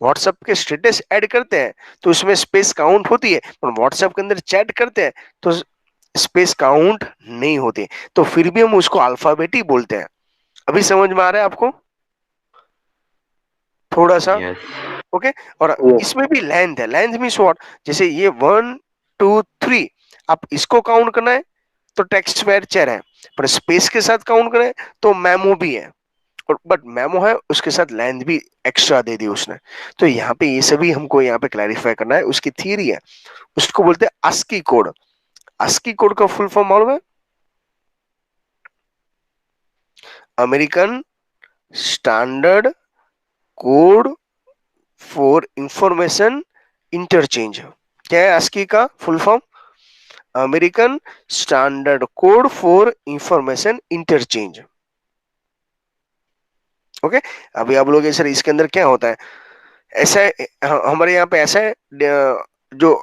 व्हाट्सएप के स्टेटस ऐड करते हैं तो उसमें स्पेस काउंट होती है, पर व्हाट्सएप के अंदर चैट करते हैं तो स्पेस काउंट नहीं होती। तो फिर भी हम उसको अल्फाबेट ही बोलते हैं। अभी समझ में आ रहा है आपको थोड़ा सा? यस। ओके, और इसमें भी लेंथ है। Length means what? जैसे ये 1 2 3, आप इसको काउंट करना है तो टेक्स्ट वर्चर है, पर स्पेस के साथ काउंट करें तो मेमो भी है। और बट मेमो है उसके साथ लेंथ भी एक्स्ट्रा दे दी उसने। तो यहाँ पे ये सभी हमको यहाँ पे क्लैरिफाई करना है। उसकी थियरी है, उसको बोलते हैं ASCII कोड। ASCII कोड का फुल फॉर्म मालूम है? American standard code for information interchange. क्या है ASCII का full form? American standard code for information interchange. Okay, अभी आप लोग सर इसके अंदर क्या होता है? ऐसा है, हमारे यहाँ पे ऐसा है, जो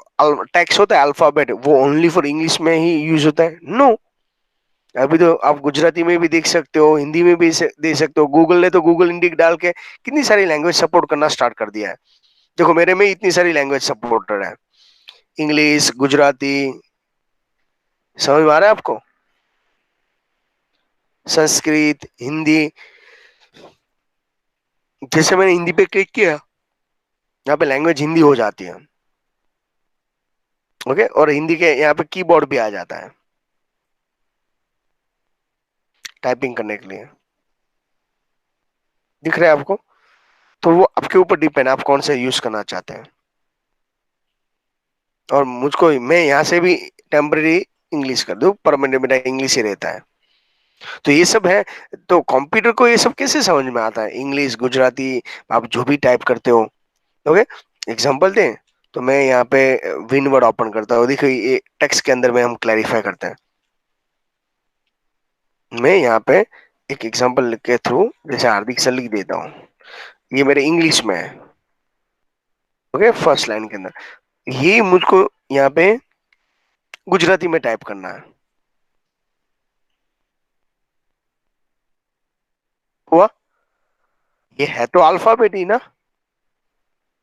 टेक्स्ट होता है अल्फाबेट वो ओनली फॉर इंग्लिश में ही यूज होता है? नो, अभी तो आप गुजराती में भी देख सकते हो, हिंदी में भी देख सकते हो। गूगल ने तो गूगल इंडिक डाल के कितनी सारी लैंग्वेज सपोर्ट करना स्टार्ट कर दिया है। देखो मेरे में इतनी सारी लैंग्वेज सपोर्टेड है, इंग्लिश, गुजराती। समझ में आ रहा है आपको? संस्कृत, हिंदी। जैसे मैंने हिंदी पे क्लिक किया, यहाँ पे लैंग्वेज हिंदी हो जाती है। ओके, और हिंदी के यहाँ पे कीबोर्ड भी आ जाता है टाइपिंग करने के लिए। दिख रहा है आपको? तो वो आपके ऊपर डिपेंड है आप कौन सा यूज करना चाहते हैं। और मुझको, मैं यहाँ से भी टेम्पररी इंग्लिश कर दूं, परमानेंट मेरा इंग्लिश ही रहता है। तो ये सब है। तो कंप्यूटर को ये सब कैसे समझ में आता है? इंग्लिश, गुजराती, आप जो भी टाइप करते हो। ओके, एग्जांपल दें तो मैं यहाँ पे विन वर्ड ओपन करता हूँ। देखो ये टेक्स्ट के अंदर में हम क्लैरिफाई करते हैं। मैं यहाँ पे एक एग्जांपल के थ्रू जैसे हार्दिक सर लिख देता हूँ, ये मेरे इंग्लिश में है। ओके, फर्स्ट लाइन के अंदर ये मुझको यहाँ पे गुजराती में टाइप करना है। हुआ? ये है तो अल्फाबेट ही ना।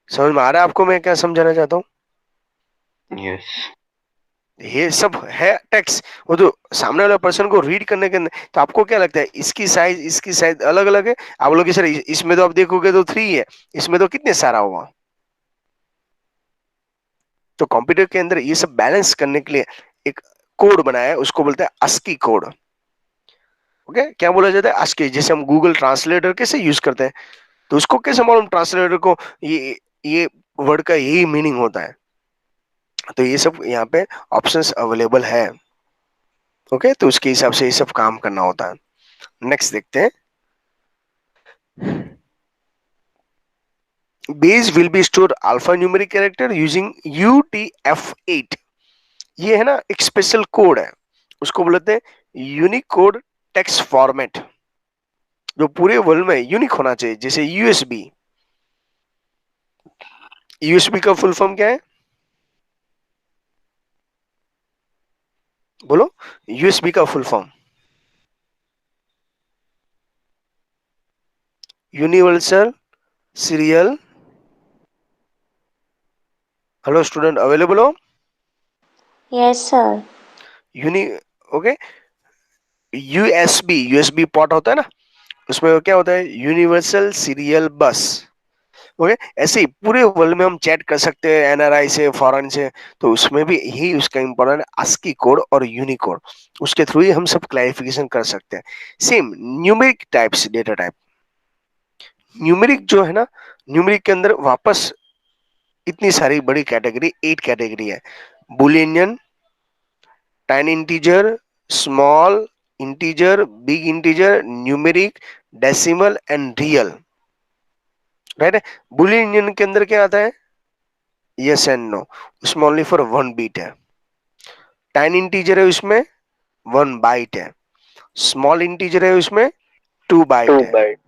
समझ में आ रहा है आपको मैं क्या समझाना चाहता हूँ? यस। ये सब है टेक्स्ट, वो तो सामने वाला पर्सन को रीड करने के अंदर। तो आपको क्या लगता है इसकी साइज अलग अलग है? आप लोग सर इसमें तो आप देखोगे तो 3 है, इसमें तो कितने सारा हुआ। तो कंप्यूटर के अंदर ये सब बैलेंस करने के लिए एक कोड बनाया है, उसको बोलते हैं ASCII कोड। ओके, क्या बोला जाता है ASCII? जैसे हम गूगल ट्रांसलेटर कैसे यूज करते हैं, तो उसको कैसे मालूम ट्रांसलेटर को ये वर्ड का यही मीनिंग होता है। तो ये सब यहाँ पे ऑप्शंस अवेलेबल है। ओके, तो उसके हिसाब से ये सब काम करना होता है। नेक्स्ट देखते हैं। Base will be store alpha numeric character using UTF-8। ये है ना एक स्पेशल कोड है, उसको बोलते हैं यूनिक कोड टेक्स्ट फॉर्मेट, जो पूरे वर्ल्ड में यूनिक होना चाहिए। जैसे यूएसबी, यूएसबी का फुल फॉर्म क्या है? बोलो, यूएसबी का full form. Universal serial. Hello student, available हो? Yes, sir. यूनि ओके, यूएसबी पोर्ट होता है ना, उसमें क्या होता है? यूनिवर्सल सीरियल बस। ओके, ऐसे ही पूरे वर्ल्ड में हम चैट कर सकते हैं एनआरआई से, फॉरेन से। तो उसमें भी यही उसका इंपॉर्टेंट ASCII कोड और यूनिकोड, उसके थ्रू ही हम सब क्लैरिफिकेशन कर सकते हैं। Same numeric types, data type. Numeric जो है ना, न्यूमेरिक के अंदर वापस इतनी सारी बड़ी कैटेगरी, 8 कैटेगरी है। Boolean, tiny integer, small integer, big integer, numeric, decimal and real. Right है? बुलियन के अंदर क्या आता है? यस एंड नो, उसमें ओनली फॉर 1 बीट है। टाइनी इंटीजर है उसमें 1 बाइट है। स्मॉल इंटीजर है उसमें 2 टू बाइट है। बाइट।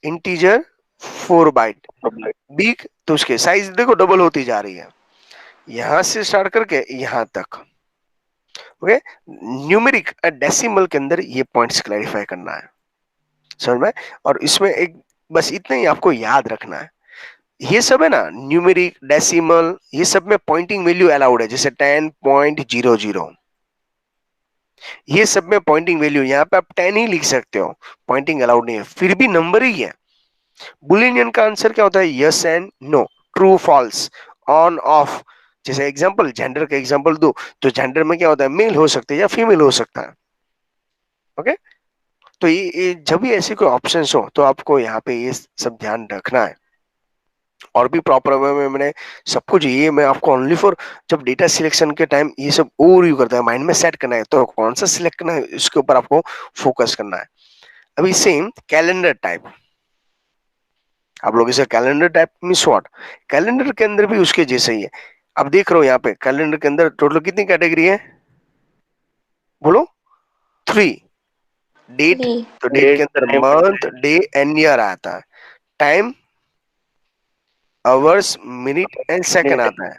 Integer 4 byte. बिग तो उसके साइज देखो डबल होती जा रही है, यहां से स्टार्ट करके यहां तक। ओके, न्यूमेरिक डेसिमल के अंदर ये पॉइंट्स क्लैरिफाई करना है, समझ में? और इसमें एक बस इतना ही आपको याद रखना है, ये सब है ना न्यूमेरिक डेसिमल, ये सब में पॉइंटिंग वैल्यू अलाउड है। जैसे 10.00, ये सब में पॉइंटिंग वैल्यू, यहाँ पे आप 10 ही लिख सकते हो, पॉइंटिंग अलाउड नहीं है, फिर भी नंबर ही है। बुलियन का आंसर क्या होता है? Yes and no, true false, on off. जैसे एग्जांपल, जेंडर का एग्जांपल दो, तो जेंडर में क्या होता है? मेल हो सकते हैं या फीमेल हो सकता है। ओके, तो ये जब भी ऐसे कोई ऑप्शंस हो तो आपको यहाँ पे ये सब ध्यान रखना है। और भी प्रॉपर वे में मैंने सब कुछ, ये मैं आपको ओनली फॉर जब डेटा सिलेक्शन के टाइम ये सब ओवरव्यू करता है, माइंड में सेट करना है तो कौन सा सिलेक्ट करना है इसके ऊपर आपको फोकस करना है। अभी सेम कैलेंडर टाइप, आप लोग इसे calendar type means what? Calendar के अंदर भी उसके जैसे ही है। अब देख रहे हो यहाँ पे कैलेंडर के अंदर टोटल कितनी कैटेगरी है? बोलो, 3। डेट, 3. तो डेट डेट, के अंदर time, month, day and year आता है। Time, hours, minute and second minute, आता है।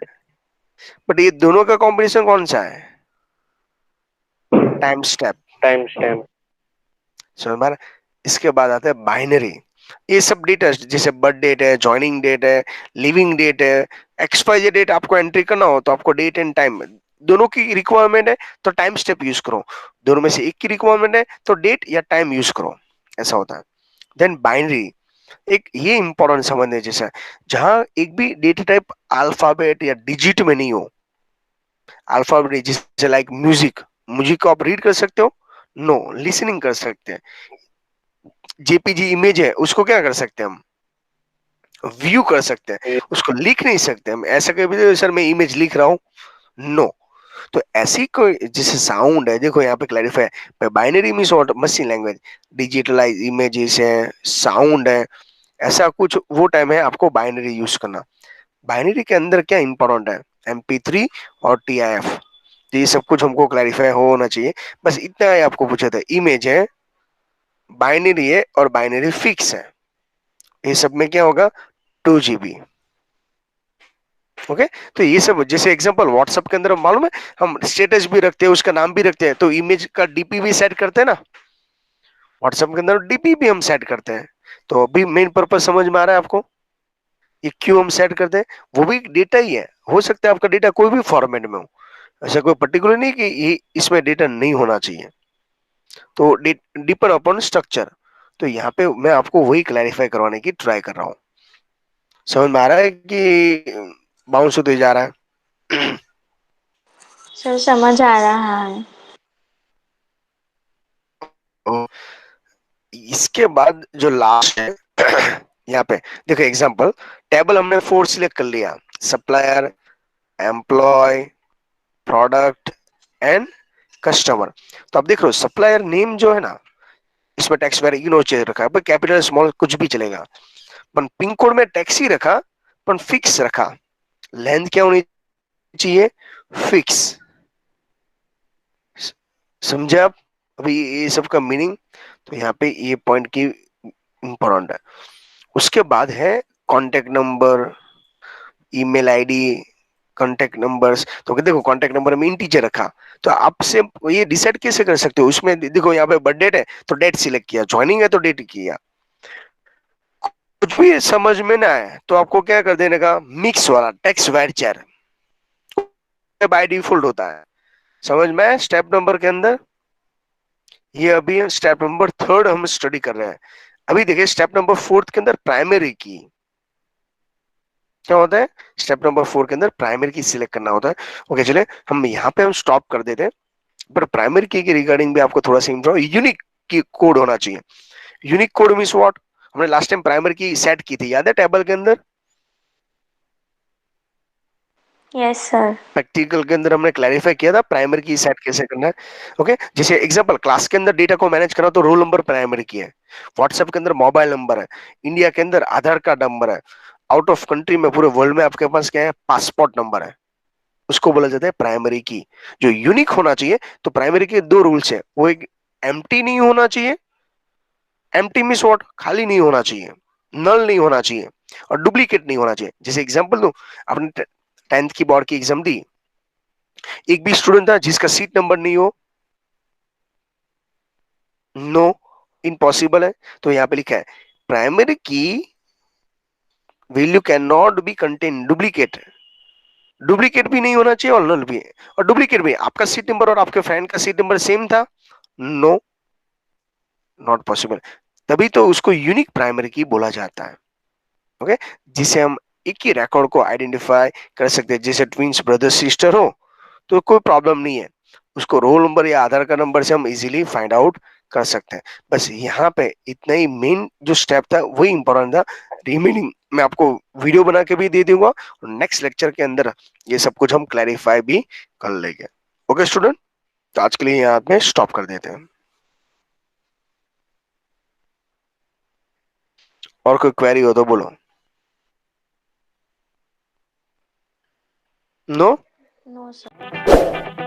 बट ये दोनों का कॉम्बिनेशन कौन सा है? Time step. Time stamp. समझ में आ रहा है? इसके बाद आता है बाइनरी। ये सब डेटा जैसे बर्थ डेट है, ज्वाइनिंग डेट है, लिविंग डेट है, XYZ डेट आपको एंट्री करना हो तो आपको डेट एंड टाइम दोनों की रिक्वायरमेंट है, तो टाइम स्टेप यूज करो। दोनों में से एक की रिक्वायरमेंट है तो डेट या टाइम यूज करो, ऐसा होता है। देन बाइनरी, एक ये इंपॉर्टेंट समझने जैसा है, जहां एक भी डेटा टाइप अल्फाबेट या डिजिट में नहीं हो। अल्फाबेट जैसे लाइक म्यूजिक, म्यूजिक को आप रीड कर सकते हो? नो, लिसनिंग कर सकते हैं। जेपीजी इमेज है, उसको क्या कर सकते हैं हम? व्यू कर सकते हैं, उसको लिख नहीं सकते हम। ऐसा कभी सर मैं इमेज लिख रहा हूँ, नो। तो ऐसी कोई जैसे साउंड है, देखो यहाँ पे क्लैरिफाई है, binary means what? Machine language, digitalise images है, साउंड है, ऐसा कुछ वो टाइम है आपको बाइनरी यूज करना। बाइनरी के अंदर क्या इंपॉर्टेंट है? MP3 और TIF, तो ये सब कुछ हमको क्लैरिफाई होना चाहिए। बस इतना ही आपको पूछा था, इमेज है, बाइनरी है और बाइनरी फिक्स है, ये सब में क्या होगा? 2 GB। ओके, तो ये सब जैसे एग्जांपल व्हाट्सएप के अंदर मालूम है हम स्टेटस भी रखते हैं, उसका नाम भी रखते हैं, तो इमेज का DP भी सेट करते हैं ना। व्हाट्सएप के अंदर डीपी भी हम सेट करते हैं। तो अभी मेन पर्पस समझ में आ रहा है आपको, ये क्यों हम सेट करते हैं? वो भी डेटा ही है, हो सकता है आपका डेटा कोई भी फॉर्मेट में हो, ऐसा कोई पर्टिकुलर नहीं कि ये इसमें डेटा नहीं होना चाहिए। तो डिपेंड अपॉन स्ट्रक्चर। तो यहाँ पे मैं आपको वही क्लैरिफाई करवाने की ट्राई कर रहा हूँ। समझ में आ रहा है कि बाउंस होते जा रहा है? सर समझ आ रहा है। तो इसके बाद जो लास्ट है यहाँ पे देखो एग्जांपल, टेबल हमने 4 सिलेक्ट कर लिया, supplier, employ, product and customer. तो अब देख रहे हो सप्लायर नेम जो है ना, इसमें टैक्स वेरी इग्नोर चेंज रखा है, कैपिटल स्मॉल कुछ भी चलेगा। पर पिन कोड में टैक्स ही रखा, पर फिक्स रखा। लेंथ क्या होनी चाहिए? फिक्स। समझे आप अभी ये सब का मीनिंग? तो यहाँ पे ये पॉइंट की इंपॉर्टेंट है। उसके बाद है contact number, email ID, contact numbers. तो देखो कॉन्टेक्ट नंबर में इंटीजर रखा, तो आपसे ये डिसाइड कैसे कर सकते हो? उसमें देखो यहाँ पे बर्थ डेट है तो डेट सिलेक्ट किया, ज्वाइनिंग है तो डेट किया। कुछ भी समझ में ना आए तो आपको क्या कर देने का, मिक्स वाला टेक्स्ट वेरचर बाय डिफॉल्ट होता है। समझ में आया स्टेप नंबर के अंदर? ये अभी स्टेप नंबर 3 हम स्टडी कर रहे हैं। अभी देखिए स्टेप नंबर 4 के अंदर प्राइमरी की क्या होता है, स्टेप नंबर 4 के अंदर प्राइमरी की सिलेक्ट करना होता है। ओके चले हम यहाँ पे हम स्टॉप कर देते हैं। पर प्राइमरी की रिगार्डिंग भी आपको थोड़ा सा यूनिक की कोड होना चाहिए। Unique code means what? हमने लास्ट टाइम प्राइमरी की सेट की थी, याद है टेबल के अंदर? Yes sir. प्रैक्टिकल के अंदर हमने क्लैरिफाई किया था प्राइमरी की सेट कैसे करना है। ओके जैसे एग्जांपल क्लास के अंदर डेटा को मैनेज करना तो रोल नंबर प्राइमरी की है, व्हाट्सएप के अंदर मोबाइल नंबर है, इंडिया के अंदर आधार कार्ड नंबर है, आउट ऑफ कंट्री में पूरे वर्ल्ड में आपके पास क्या है, पासपोर्ट नंबर है। उसको बोला जाता है प्राइमरी की, जो यूनिक होना चाहिए। तो प्राइमरी के 2 रूल्स है, वो एक एम्प्टी नहीं होना चाहिए, एम्प्टी मींस व्हाट, खाली नहीं होना चाहिए, नल नहीं होना चाहिए, और डुप्लीकेट नहीं होना चाहिए। जैसे एग्जांपल दूं, आपने 10th की बोर्ड की एग्जाम दी, एक भी स्टूडेंट था जिसका सीट नंबर नहीं हो? नो, इम्पॉसिबल है। तो यहां पे लिखा है प्राइमरी की value can not be contain duplicate, duplicate भी नहीं होना चाहिए और नल भी है। और डुप्लीकेट भी, आपका सीट नंबर और आपके फ्रेंड का सीट नंबर सेम था? No, not possible. तभी तो उसको यूनिक प्राइमरी की बोला जाता है। ओके, जिसे हम एक ही रिकॉर्ड को आइडेंटिफाई कर सकते हैं। जैसे ट्विंस ब्रदर सिस्टर हो तो कोई प्रॉब्लम नहीं है, उसको रोल नंबर या आधार कार्ड नंबर से हम इजीली फाइंड आउट कर सकते हैं। बस यहाँ पे इतना ही मेन जो स्टेप था वही इंपॉर्टेंट था। रिमेनिंग मैं आपको वीडियो बना के भी दे दूंगा और नेक्स्ट लेक्चर के अंदर ये सब कुछ हम क्लैरिफाई भी कर लेंगे। ओके स्टूडेंट, तो आज के लिए यहाँ पे स्टॉप कर देते हैं। और कोई क्वेरी हो तो बोलो। नो? No sir.